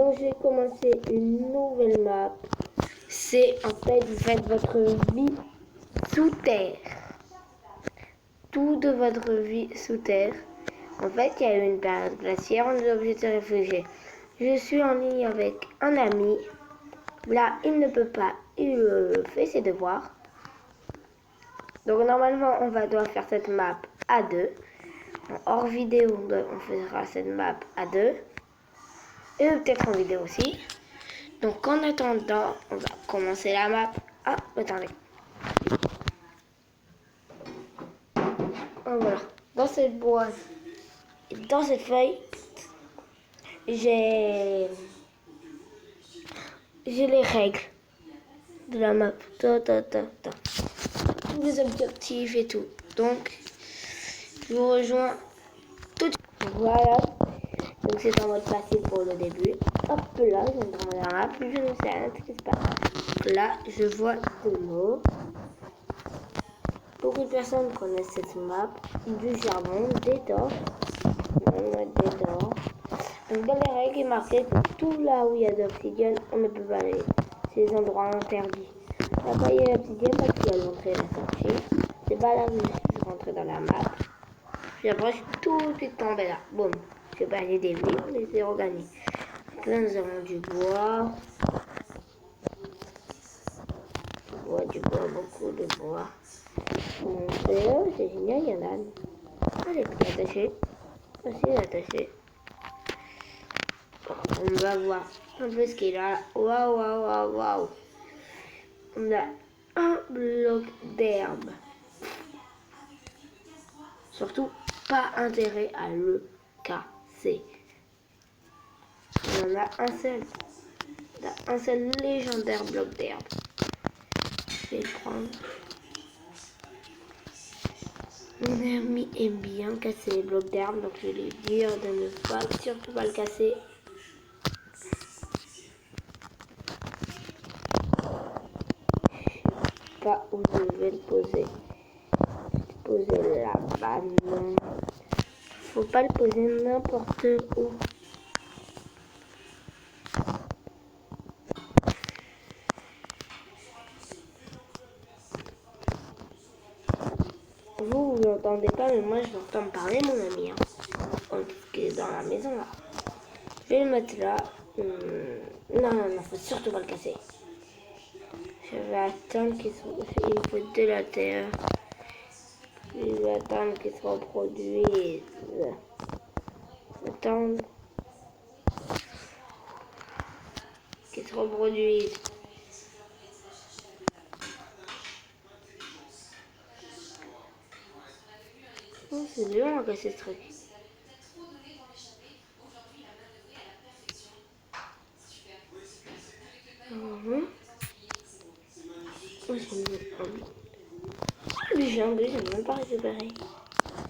Donc j'ai commencé une nouvelle map. C'est en fait, vous faites votre vie sous terre. Tout de votre vie sous terre. En fait, il y a eu une période glaciaire, on est obligé de se réfugier. Je suis en ligne avec un ami. Là, il ne peut pas, il fait ses devoirs. Donc normalement, on va devoir faire cette map à deux. Hors vidéo, on fera cette map à deux. Et peut-être en vidéo aussi. Donc en attendant, on va commencer la map. Ah, attendez. Voilà. Dans cette boîte, dans cette feuille, j'ai les règles de la map. Tous les objectifs et tout. Donc, je vous rejoins tout de suite. Voilà. Donc c'est en mode facile pour le début. Hop là, je viens dans la map. Je ne sais rien ce qui se passe. Là, je vois de l'eau. Beaucoup de personnes connaissent cette map. Du charbon, des torches. Donc dans les règles, il est marqué que tout là où il y a de l'obsidienne, on ne peut pas aller. C'est des endroits interdits. Là-bas, il y a l'obsidienne parce qu'il y a l'entrée et la sortie. C'est pas là où je suis rentrée dans la map. Puis après, je suis tout de suite tombée là. Boum. Je vais aller des vies, on les organise. Là, nous avons du bois. Du bois, beaucoup de bois. C'est génial, il y en a. Elle est plus attachée. Aussi, elle est attachée. On va voir un peu ce qu'il a. Waouh. On a un bloc d'herbe. Surtout, pas intérêt à le casser. On en a un seul. On a un seul légendaire bloc d'herbe. Je vais le prendre. Mon ami aime bien casser les blocs d'herbe, donc je vais lui dire de ne pas, surtout pas le casser. Pas où je vais le poser. Poser là-bas, non. Faut pas le poser n'importe où. Vous l'entendez pas, mais moi je l'entends me parler, mon ami. Qui est dans la maison là. Je vais le mettre là. Non, faut surtout pas le casser. Je vais attendre qu'il me faut de la terre. Je vais attendre qu'il se reproduise. Attendre qu'il se reproduise. Oh, c'est dur à casser ce truc. J'ai même pas récupéré.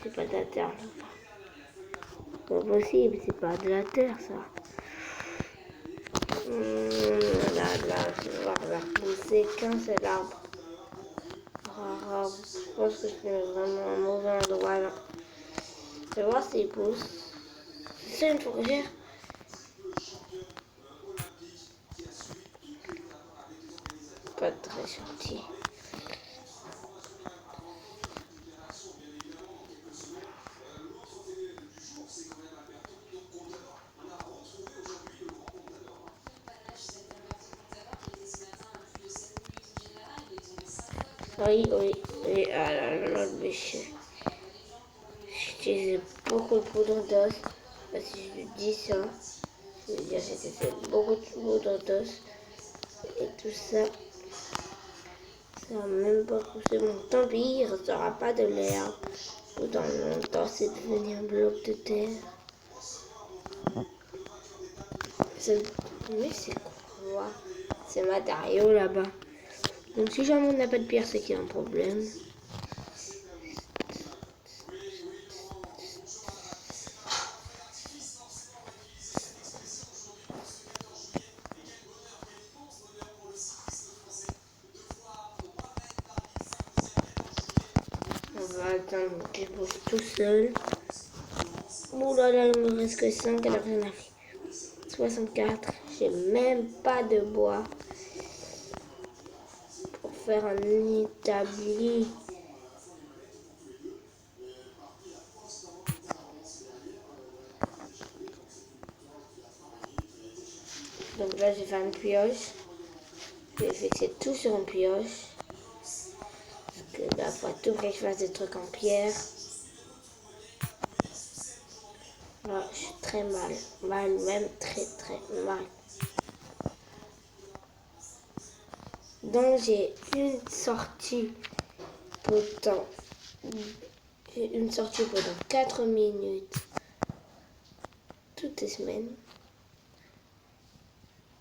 C'est pas de la terre là. Pas possible, c'est pas de la terre ça. Là, je vais voir repousser qu'un seul arbre. Je pense que c'est vraiment un mauvais endroit là. Je vais voir s'il pousse. C'est une fourragère. Pas très gentil. Oui, l'autre bêche. J'utilise beaucoup de poudre d'os. Si je dis ça, je veux dire c'était beaucoup de poudre d'os. Et tout ça, ça va même pas pousser. Bon, tant pis, il ne restera pas de l'herbe. Ou dans longtemps, c'est devenu un bloc de terre. Mais c'est quoi ces matériaux là-bas? Donc si jamais on n'a pas de pierre, c'est qu'il y a un problème. On va attendre qu'il bouge tout seul. Ouh là là, il me reste que 5, elle a rien à faire. 64. J'ai même pas de bois pour faire un établi. Donc là, j'ai fait une pioche. Je vais fixer tout sur une pioche. Parce que là, il faut tout que je fasse des trucs en pierre. Là, je suis très mal. Mal, même très mal. Donc, j'ai une sortie pendant 4 minutes toutes les semaines.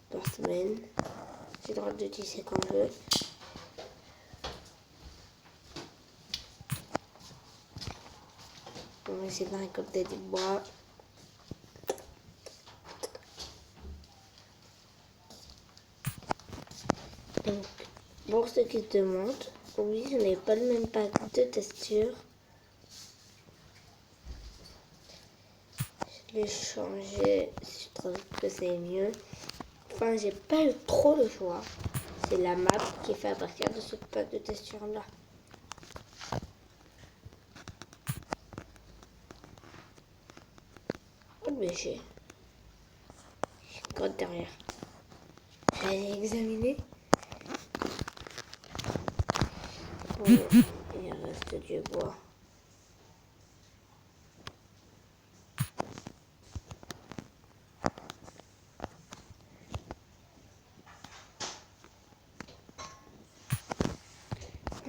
Par semaine. J'ai le droit de tisser quand je veux. On va essayer de récolter du bois. Donc, pour ceux qui se demandent, oui, je n'ai pas le même pack de texture. Je l'ai changé si je trouve que c'est mieux. Enfin, j'ai pas eu trop le choix. C'est la map qui fait à partir de ce pack de texture là. Oh, le j'ai une grotte derrière. J'ai examiné. Bon, il reste du bois.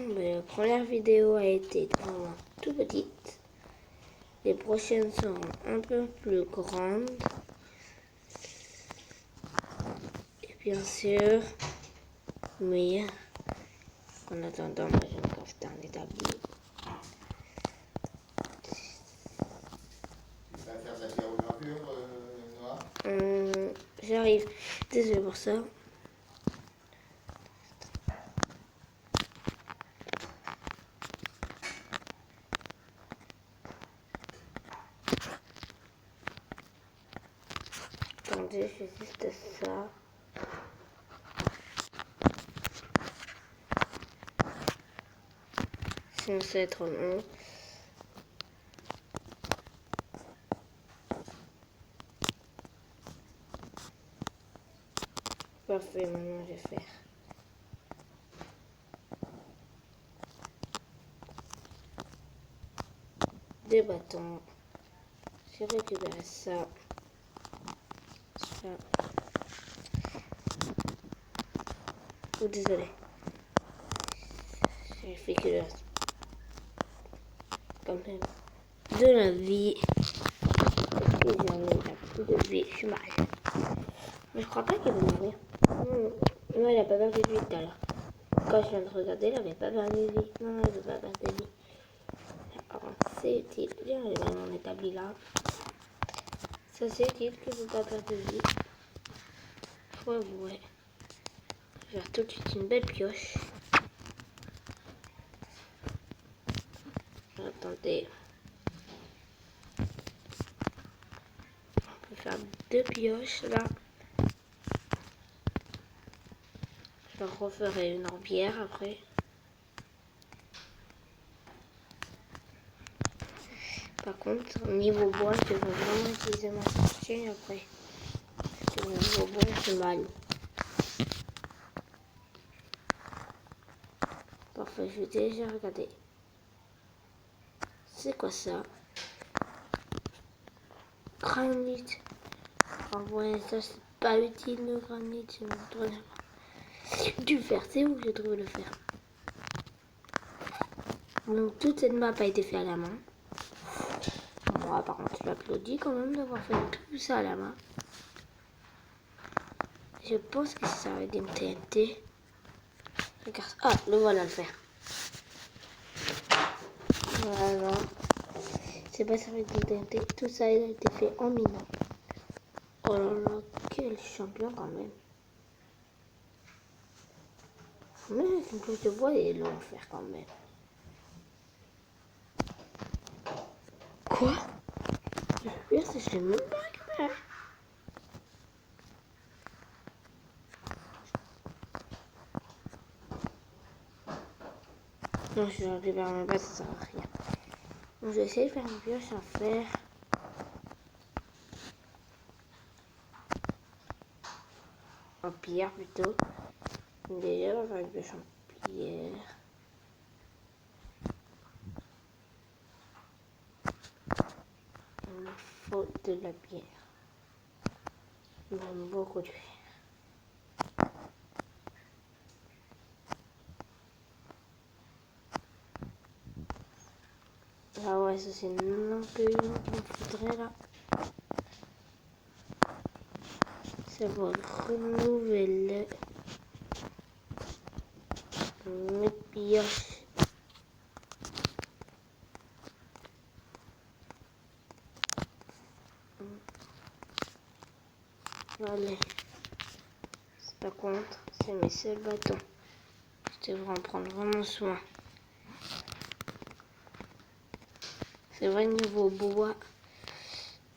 La première vidéo a été vraiment tout petite. Les prochaines seront un peu plus grandes. Et bien sûr, mais en attendant, moi je vais me faire un établi. Tu vas faire de la pyrogravure, Noah? J'arrive. Désolé pour ça. Attendez, je fais juste ça. Sinon ça va être long. Parfait, maintenant je vais faire. Des bâtons. J'ai récupéré ça. Ça. Oh, désolé. J'ai fait que le reste. Quand même. De la vie. Et j'en ai plus de vie. Je suis mal. Mais je crois pas qu'il va mourir. Non, il a pas perdu de vie tout à l'heure. Quand je viens de regarder, il avait pas perdu de vie. Non, il veut pas perdre de vie. Alors, c'est utile. Viens, j'ai mon établi là. Ça, c'est utile que je ne veux pas perdre de vie. Faut avouer. Je vais faire tout de suite une belle pioche. Attendez. On peut faire 2 pioches là. Je referai une en pierre après. Par contre, niveau bois, je vais vraiment utiliser ma sortie après. Parce que niveau bois, c'est mal. Parfait, je vais déjà regarder. C'est quoi ça? Granit. Ah ouais, ça c'est pas utile le granit. Du fer, c'est où j'ai trouvé le fer? Donc toute cette map a été faite à la main. Moi par contre je l'applaudis quand même d'avoir fait tout ça à la main. Je pense que ça va être une TNT. Regarde, ah le voilà le fer. Voilà. C'est pas ça va être une TNT. Tout ça a été fait en minant. Oh là là, quel champion quand même. Mais une cloche de bois et long fer quand même. Quoi? Le pire, c'est que je l'ai même pas récupéré. Non, je récupère même pas, ça sert à rien. Donc, je vais essayer de faire une pioche en fer. En pierre plutôt. Déjà, on va faire une pioche en pierre. Il me faut de la pierre. Même beaucoup de fer. Ah ouais, ça c'est non plus une qu'il me faudrait là. Ça va renouveler mes pioches. Allez, c'est pas contre, c'est mes seuls bâtons. Je devrais en prendre vraiment soin. C'est vrai, niveau bois,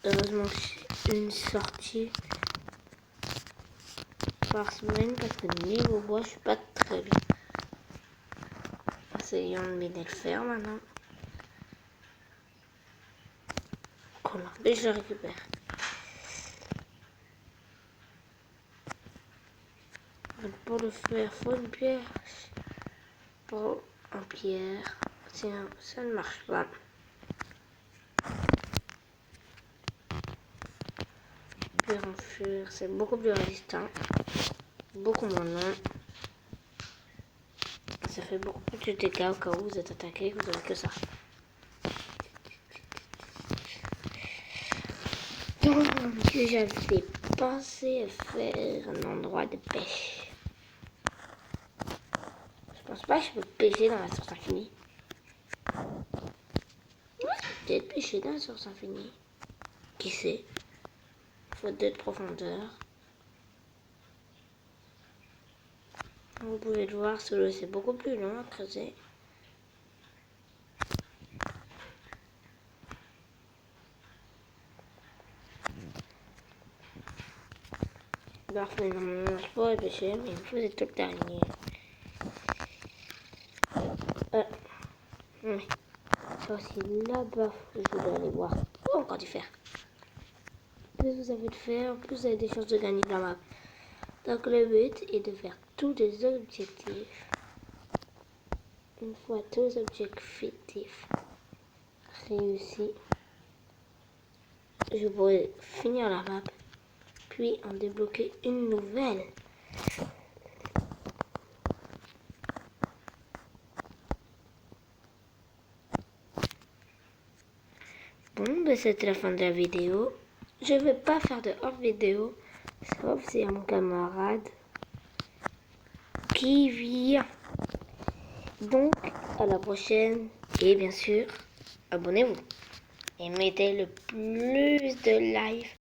heureusement j'ai une sortie par semaine parce que niveau bois, je suis pas très bien. Essayons de m'aider le faire maintenant. Voilà, et je le récupère. Donc pour le faire, faut une pierre. Pour en pierre, sinon ça ne marche pas. Pierre en fer, c'est beaucoup plus résistant, beaucoup moins long. Ça fait beaucoup plus de dégâts au cas où vous êtes attaqué, que vous avez que ça. Donc j'avais pensé à faire un endroit de pêche. Je pense pas que je peux pêcher dans la source infinie. Ouais, peut-être pêcher dans la source infinie. Qui sait? Faute de profondeur. Vous pouvez le voir, sous l'eau c'est beaucoup plus long à creuser. Parfait, normalement je pourrais pêcher, mais il me faut des trucs d'araignée. Oui. Aussi là-bas, je dois aller voir. Oh, encore du fer. Plus vous avez de fer, plus vous avez des chances de gagner de la map. Donc le but est de faire tous les objectifs. Une fois tous les objectifs réussis, je pourrai finir la map, puis en débloquer une nouvelle. Bon, ben c'était la fin de la vidéo. Je vais pas faire de hors vidéo, sauf si un camarade qui vient. Donc, à la prochaine. Et bien sûr, abonnez-vous. Et mettez le plus de likes